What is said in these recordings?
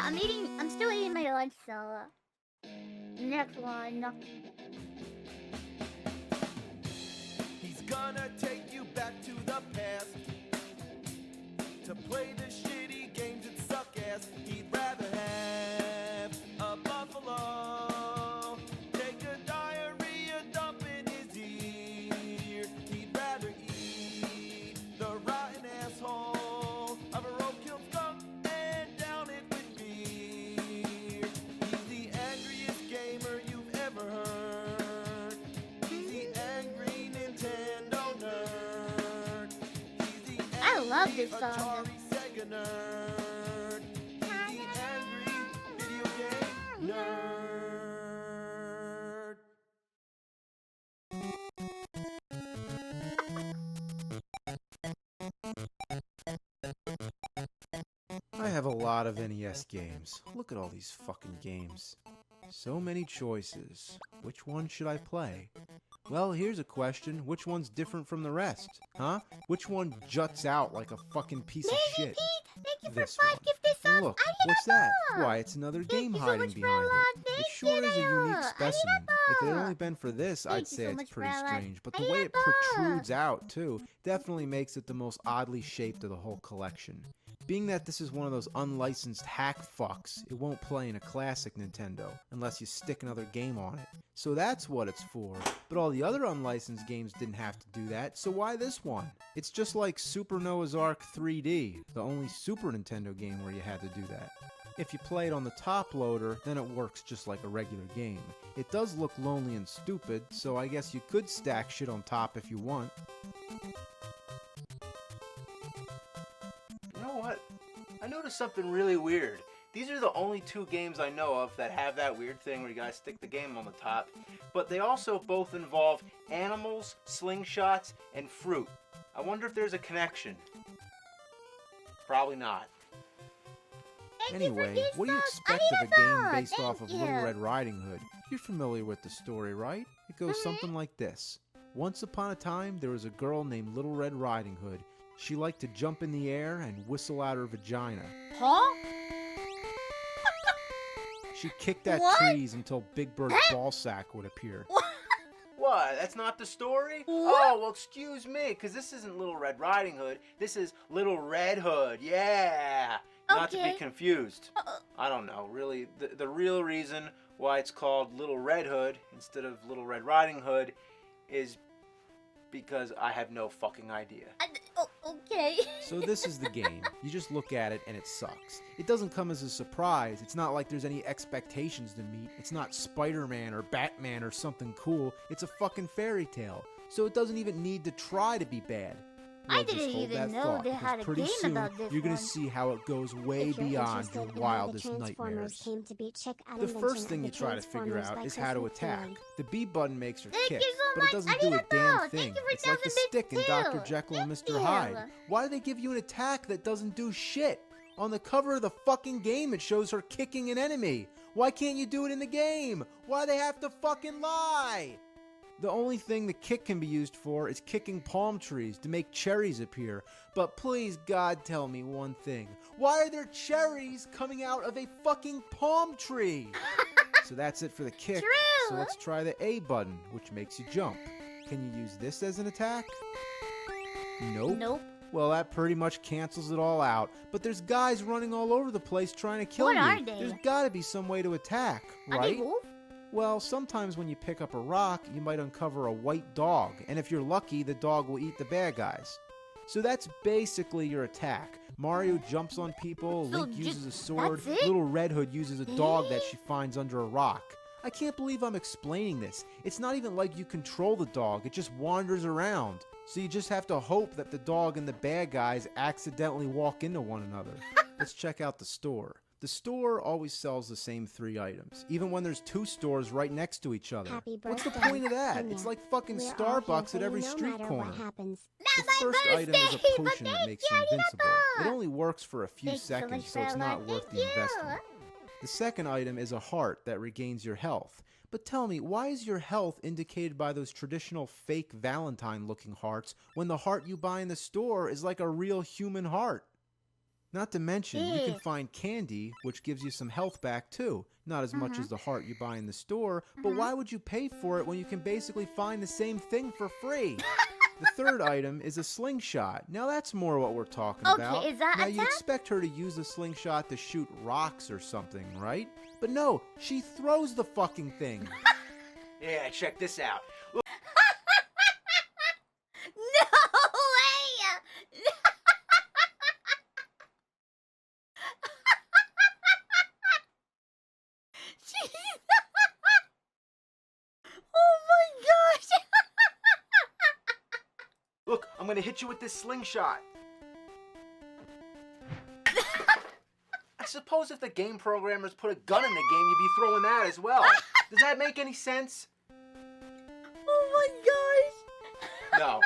Yeah, I'm still eating my lunch, so next one. He's gonna take you back to the past to play the shitty games that suck ass. He'd rather have a buffalo take a diarrhea dump in his ear. He'd rather eat the rotten asshole of a roadkill skunk and down it with beer. He's the angriest gamer you've ever heard. He's the angry Nintendo nerd. He's the I love angry this song. Atari Sega nerd. He's the angry video game nerd. I have a lot of NES games. Look at all these fucking games. So many choices. Which one should I play? Well, here's a question. Which one's different from the rest? Huh? Which one juts out like a fucking piece of shit? Thank you for This 5 one. gifted And subs. look, what's that? Why, it's another Thank game you so hiding much, behind Frolan. it. Thank It sure is a you. unique specimen. If it had Arigato. only been for this, I'd Thank you say so it's much, pretty Frolan. strange. But the way it Arigato. protrudes out, too, definitely makes it the most oddly shaped of the whole collection. Being that this is one of those unlicensed hack fucks, it won't play in a classic Nintendo, unless you stick another game on it. So that's what it's for. But all the other unlicensed games didn't have to do that, so why this one? It's just like Super Noah's Ark 3D, the only Super Nintendo game where you had to do that. If you play it on the top loader, then it works just like a regular game. It does look lonely and stupid, so I guess you could stack shit on top if you want. You know what? I noticed something really weird. These are the only 2 games I know of that have that weird thing where you guys stick the game on the top, but they also both involve animals, slingshots, and fruit. I wonder if there's a connection. Probably not. Anyway, what do you expect of a game based off of Little Red Riding Hood? You're familiar with the story, right? It goes something like this. Once upon a time, there was a girl named Little Red Riding Hood. She liked to jump in the air and whistle out her vagina. Huh? She kicked at What? trees until Big Bird's ballsack would appear. What? That's not the story? What? Oh, well, excuse me, because this isn't Little Red Riding Hood. This is Little Red Hood. Yeah. Not to be Okay. confused. I don't know, really. The real reason why it's called Little Red Hood instead of Little Red Riding Hood is because I have no fucking idea. Okay. So this is the game. You just look at it and it sucks. It doesn't come as a surprise. It's not like there's any expectations to meet. It's not Spider-Man or Batman or something cool. It's a fucking fairy tale. So it doesn't even need to try to be bad. I Well, just didn't hold even that know thought, they 'cause had a pretty game soon about this you're gonna one. see how it goes way If you're beyond interested your in how the wildest Transformers nightmares. came to be, check out The Invention first of thing the you try to figure Transformers out by is how to Chris attack. McFarlane. The B button makes her Thank kick, you so but it much. doesn't do a Arigato. damn Thank thing. you for It's like the 1,000 stick in bits Dr. too. Jekyll and Thank Mr. you. Hyde. Why do they give you an attack that doesn't do shit? On the cover of the fucking game, it shows her kicking an enemy. Why can't you do it in the game? Why they have to fucking lie? The only thing the kick can be used for is kicking palm trees to make cherries appear. But please, God, tell me one thing. Why are there cherries coming out of a fucking palm tree? So that's it for the kick. True. So let's try the A button, which makes you jump. Can you use this as an attack? Nope. Nope. Well, that pretty much cancels it all out. But there's guys running all over the place trying to kill What you. are they? There's gotta be some way to attack, Are right? they wolf? Well, sometimes when you pick up a rock, you might uncover a white dog, and if you're lucky, the dog will eat the bad guys. So that's basically your attack. Mario jumps on people, So Link uses a just- sword, that's it? Little Red Hood uses a dog that she finds under a rock. I can't believe I'm explaining this. It's not even like you control the dog, it just wanders around. So you just have to hope that the dog and the bad guys accidentally walk into one another. Let's check out the store. The store always sells the same 3 items, even when there's 2 stores right next to each other. Happy What's the birthday, point of that? Henya. It's like fucking We're all here Starbucks for at you every no street matter corner. what happens. The Not first my item is a birthday, potion but that thank makes you, you invincible. Arigato. It only works for a few Thanks so much, seconds, so it's Frolan. not worth Thank the you. investment. The second item is a heart that regains your health. But tell me, why is your health indicated by those traditional fake Valentine-looking hearts when the heart you buy in the store is like a real human heart? Not to mention, you can Ew. find candy, which gives you some health back too. Not as much Mhm. as the heart you buy in the store, but Mhm. why would you pay for it when you can basically find the same thing for free? The third item is a slingshot. Now that's more what we're talking about. Okay, is that Now you attack? expect her to use a slingshot to shoot rocks or something, right? But no, she throws the fucking thing. Yeah, check this out. No way! Jeez. Oh my gosh! Look, I'm gonna hit you with this slingshot. I suppose if the game programmers put a gun in the game, you'd be throwing that as well. Does that make any sense? Oh my gosh! No.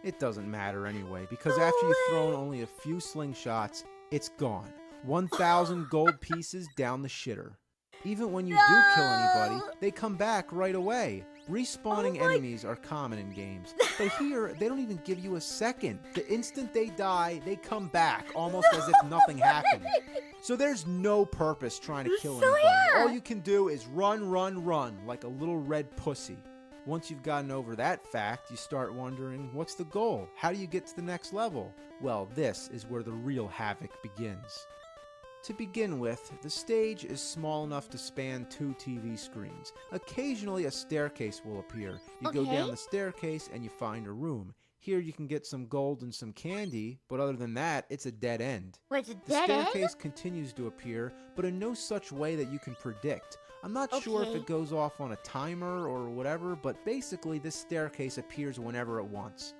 It doesn't matter anyway, because after you've thrown only a few slingshots, it's gone. 1,000 gold pieces down the shitter. Even when you do kill anybody, No. they come back right away. Respawning Oh my- enemies are common in games, but here, they don't even give you a second. The instant they die, they come back, almost as if nothing happened. So there's no purpose trying to kill So anybody. yeah. All you can do is run, run, run, like a little red pussy. Once you've gotten over that fact, you start wondering, what's the goal? How do you get to the next level? Well, this is where the real havoc begins. To begin with, the stage is small enough to span 2 TV screens. Occasionally a staircase will appear. You go Okay. down the staircase and you find a room. Here you can get some gold and some candy, but other than that, it's a dead end. Wait, it's a The dead end? staircase continues to appear, but in no such way that you can predict. I'm not sure if Okay. it goes off on a timer or whatever, but basically this staircase appears whenever it wants.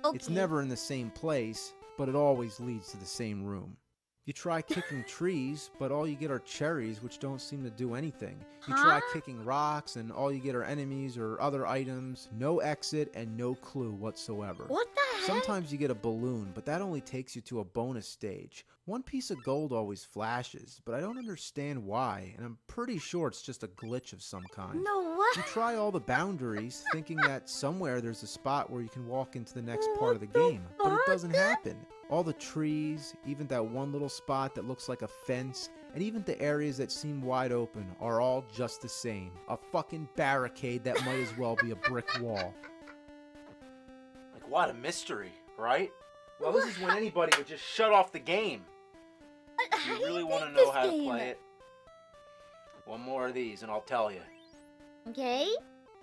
Okay. It's never in the same place, but it always leads to the same room. You try kicking trees, but all you get are cherries, which don't seem to do anything. You try Huh? kicking rocks, and all you get are enemies or other items. No exit and no clue whatsoever. What the heck? Sometimes you get a balloon, but that only takes you to a bonus stage. One piece of gold always flashes, but I don't understand why, and I'm pretty sure it's just a glitch of some kind. No, what? You try all the boundaries, thinking that somewhere there's a spot where you can walk into the next part of the What the game, but it fuck? doesn't happen. All the trees, even that one little spot that looks like a fence, and even the areas that seem wide open are all just the same. A fucking barricade that might as well be a brick wall. Like, what a mystery, right? Well, this is when anybody would just shut off the game. How You do really you want to beat know this how to game? play it? One more of these and I'll tell you. Okay.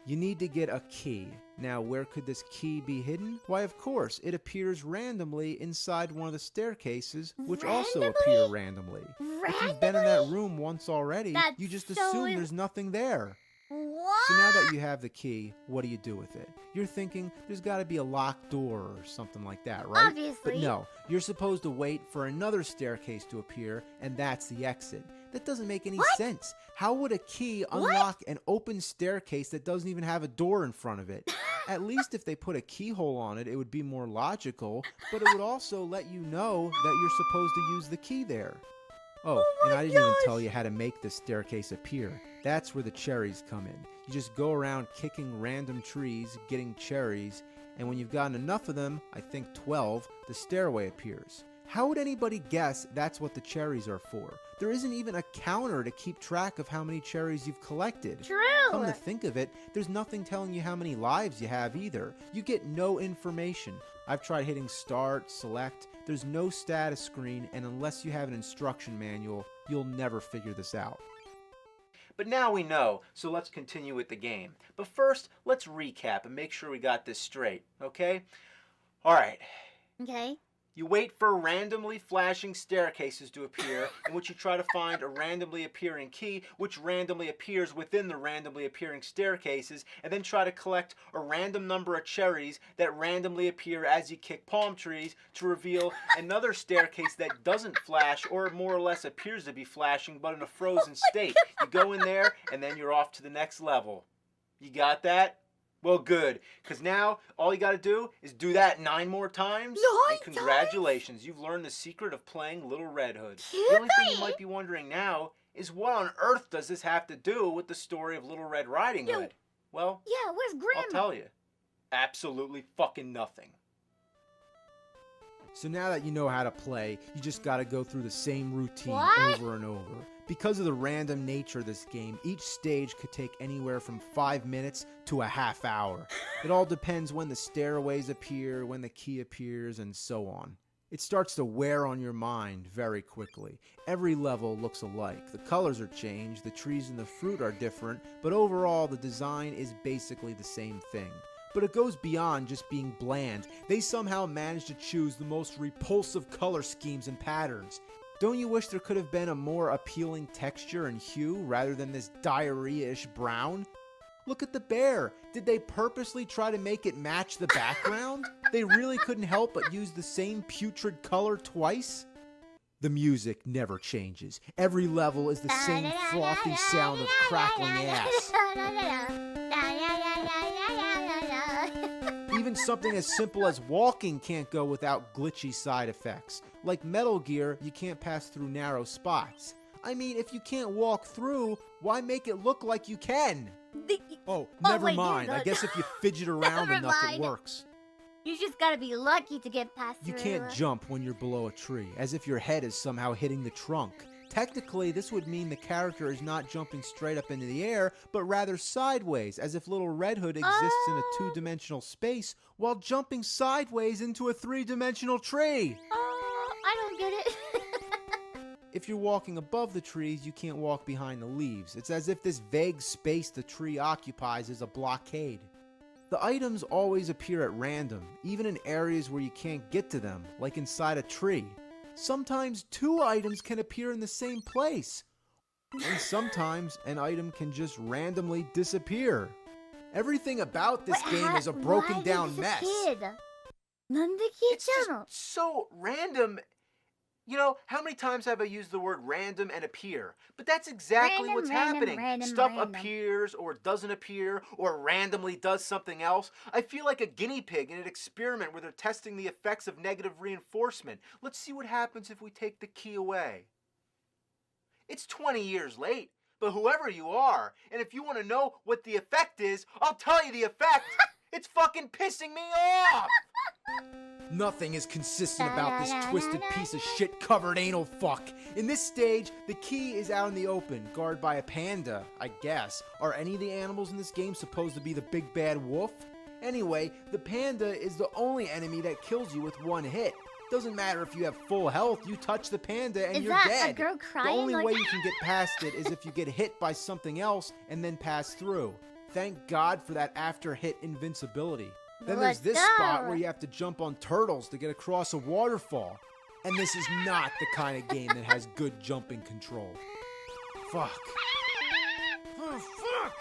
You need to get a key. Now, where could this key be hidden? Why, of course, it appears randomly inside one of the staircases, which also appear randomly. If you've been in that room once already, That's you just so assume in- there's nothing there. What? So now that you have the key, what do you do with it? You're thinking there's got to be a locked door or something like that, right? Obviously. But no, you're supposed to wait for another staircase to appear, and that's the exit. That doesn't make any What? sense. How would a key unlock an open staircase that doesn't even have a door in front of it? At least if they put a keyhole on it, it would be more logical, but it would also let you know that you're supposed to use the key there. Oh, and I didn't even tell you how to make the staircase appear. That's where the cherries come in. You just go around kicking random trees, getting cherries, and when you've gotten enough of them, I think 12, the stairway appears. How would anybody guess that's what the cherries are for? There isn't even a counter to keep track of how many cherries you've collected. True. Come to think of it, there's nothing telling you how many lives you have either. You get no information. I've tried hitting start, select, there's no status screen, and unless you have an instruction manual, you'll never figure this out. But now we know, so let's continue with the game. But first, let's recap and make sure we got this straight, okay? Alright, Okay. you wait for randomly flashing staircases to appear, in which you try to find a randomly appearing key, which randomly appears within the randomly appearing staircases, and then try to collect a random number of cherries that randomly appear as you kick palm trees to reveal another staircase that doesn't flash, or more or less appears to be flashing, but in a frozen state. You go in there, and then you're off to the next level. You got that? Well, good, because now all you got to do is do that 9 more times. 9 And congratulations, you've learned the secret of playing Little Red Hood. The Cute only thing you thing. might be wondering now is what on earth does this have to do with the story of Little Red Riding Yo. Hood? Well, Yeah, where's Grandma? I'll tell you. Absolutely fucking nothing. So now that you know how to play, you just gotta go through the same routine What? over and over. Because of the random nature of this game, each stage could take anywhere from 5 minutes to a half hour. It all depends when the stairways appear, when the key appears, and so on. It starts to wear on your mind very quickly. Every level looks alike. The colors are changed, the trees and the fruit are different, but overall the design is basically the same thing. But it goes beyond just being bland. They somehow managed to choose the most repulsive color schemes and patterns. Don't you wish there could have been a more appealing texture and hue rather than this diarrhea-ish brown? Look at the bear. Did they purposely try to make it match the background? They really couldn't help but use the same putrid color twice? The music never changes. Every level is the same frothy sound of crackling ass. Even something as simple as walking can't go without glitchy side effects. Like Metal Gear, you can't pass through narrow spots. I mean, if you can't walk through, why make it look like you can? Oh, never wait, mind. I guess if you fidget around Never enough, mind. it works. You just gotta be lucky to get past You through. can't jump when you're below a tree, as if your head is somehow hitting the trunk. Technically, this would mean the character is not jumping straight up into the air, but rather sideways, as if Little Red Hood exists in a two-dimensional space while jumping sideways into a three-dimensional tree. I don't get it. If you're walking above the trees, you can't walk behind the leaves. It's as if this vague space the tree occupies is a blockade. The items always appear at random, even in areas where you can't get to them, like inside a tree. Sometimes 2 items can appear in the same place. And sometimes an item can just randomly disappear. Everything about this game is a broken down mess. なんで消え It's ちゃうの just so random. You know, how many times have I used the word random and appear? But that's exactly Random, what's random, happening. random, Stuff random. appears or doesn't appear or randomly does something else. I feel like a guinea pig in an experiment where they're testing the effects of negative reinforcement. Let's see what happens if we take the key away. It's 20 years late, but whoever you are, and if you want to know what the effect is, I'll tell you the effect. It's fucking pissing me off. Nothing is consistent about this twisted piece of shit covered anal fuck. In this stage, the key is out in the open, guarded by a panda, I guess. Are any of the animals in this game supposed to be the big bad wolf? Anyway, the panda is the only enemy that kills you with 1 hit. Doesn't matter if you have full health, you touch the panda and Is you're that dead. a girl The crying? only like, way you can get past it is if you get hit by something else and then pass through. Thank God for that after-hit invincibility. Then there's this spot where you have to jump on turtles to get across a waterfall. And this is not the kind of game that has good jumping control. Fuck. Oh, fuck!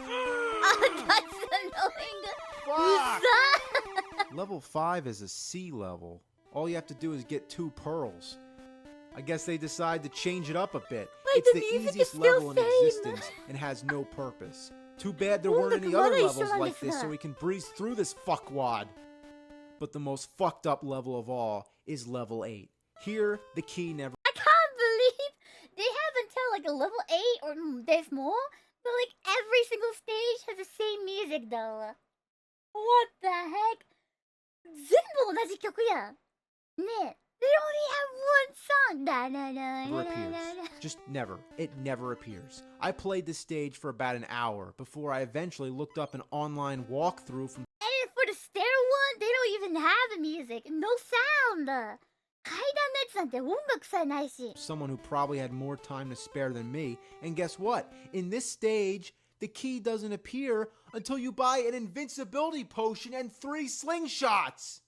Oh, that's annoying. Fuck! Level 5 is a C level. All you have to do is get 2 pearls. I guess they decide to change it up a bit. Wait, It's the the music is easiest still level in same. existence and has no purpose. Too bad there weren't any other levels like this so we can breeze through this fuckwad. But the most fucked up level of all is level 8. Here, the key never... I can't believe they have until like a level 8 or there's more, but like every single stage has the same music though. What the heck? 全部同じ曲や。ねえ。They only have one song. never appears. Just never. It never appears. I played this stage for about an hour before I eventually looked up an online walkthrough from... And for the stair one, they don't even have the music. No sound. 階段のやつなんて音楽さえないし。 someone who probably had more time to spare than me. And guess what? In this stage, the key doesn't appear until you buy an invincibility potion and 3 slingshots.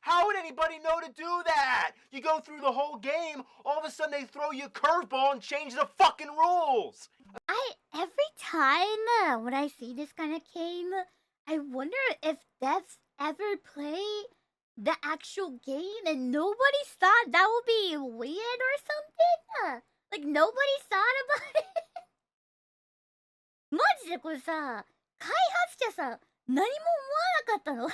How would anybody know to do that? You go through the whole game, all of a sudden they throw you a curveball and change the fucking rules. Every time when I see this kind of game, I wonder if devs ever play the actual game and nobody thought that would be weird or something. Like nobody thought about it. マジでこれさ、開発者さ、何も思わなかったの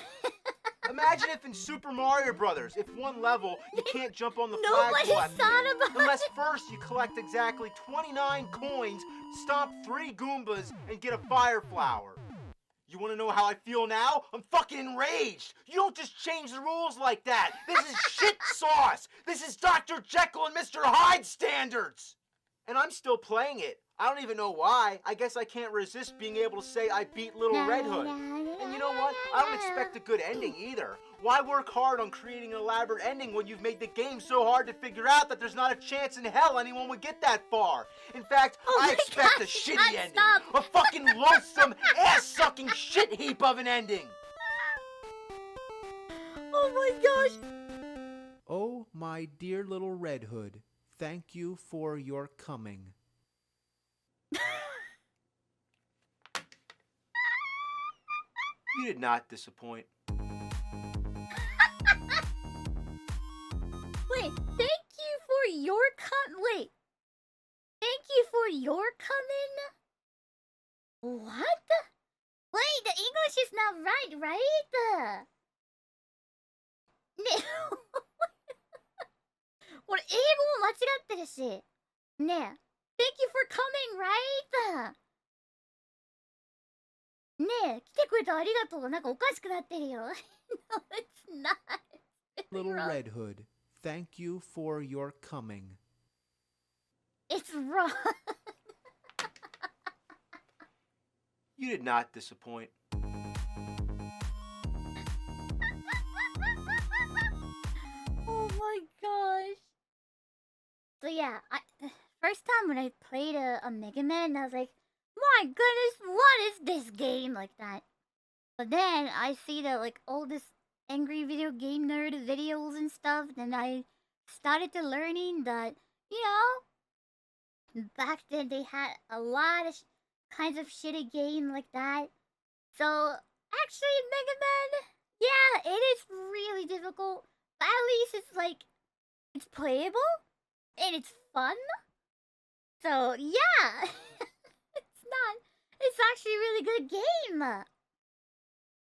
Imagine if in Super Mario Brothers, if one level, you can't jump on the Nobody flagpole at the thought end, about unless first you collect exactly 29 coins, stomp 3 Goombas, and get a fire flower. You want to know how I feel now? I'm fucking enraged. You don't just change the rules like that. This is shit sauce. This is Dr. Jekyll and Mr. Hyde standards. And I'm still playing it. I don't even know why. I guess I can't resist being able to say I beat Little Red Hood. And you know what? I don't expect a good ending either. Why work hard on creating an elaborate ending when you've made the game so hard to figure out that there's not a chance in hell anyone would get that far? In fact, I expect a shitty ending. A fucking loathsome, ass-sucking shit heap of an ending. Oh my gosh. Oh, my dear Little Red Hood, thank you for your coming. You did not disappoint. Wait, thank you for your Wait. Thank you for your coming? What? Wait, the English is not right, right? Ne- これ英語も間違ってるし。ねえ。Thank you for coming, right? ねえ、来てくれてありがとう。なんかおかしくなってるよ。No, it's not. Little Red Hood, thank you for your coming. It's wrong. You did not disappoint. Oh my gosh. So yeah, first time when I played a Mega Man, I was like, my goodness, what is this game like that? But then I see that like all this angry video game nerd videos and stuff, then I started to learning that, you know, back then they had a lot of kinds of shitty game like that. So actually Mega Man, yeah, it is really difficult. But at least it's like, it's playable and it's fun. So yeah, it's actually a really good game.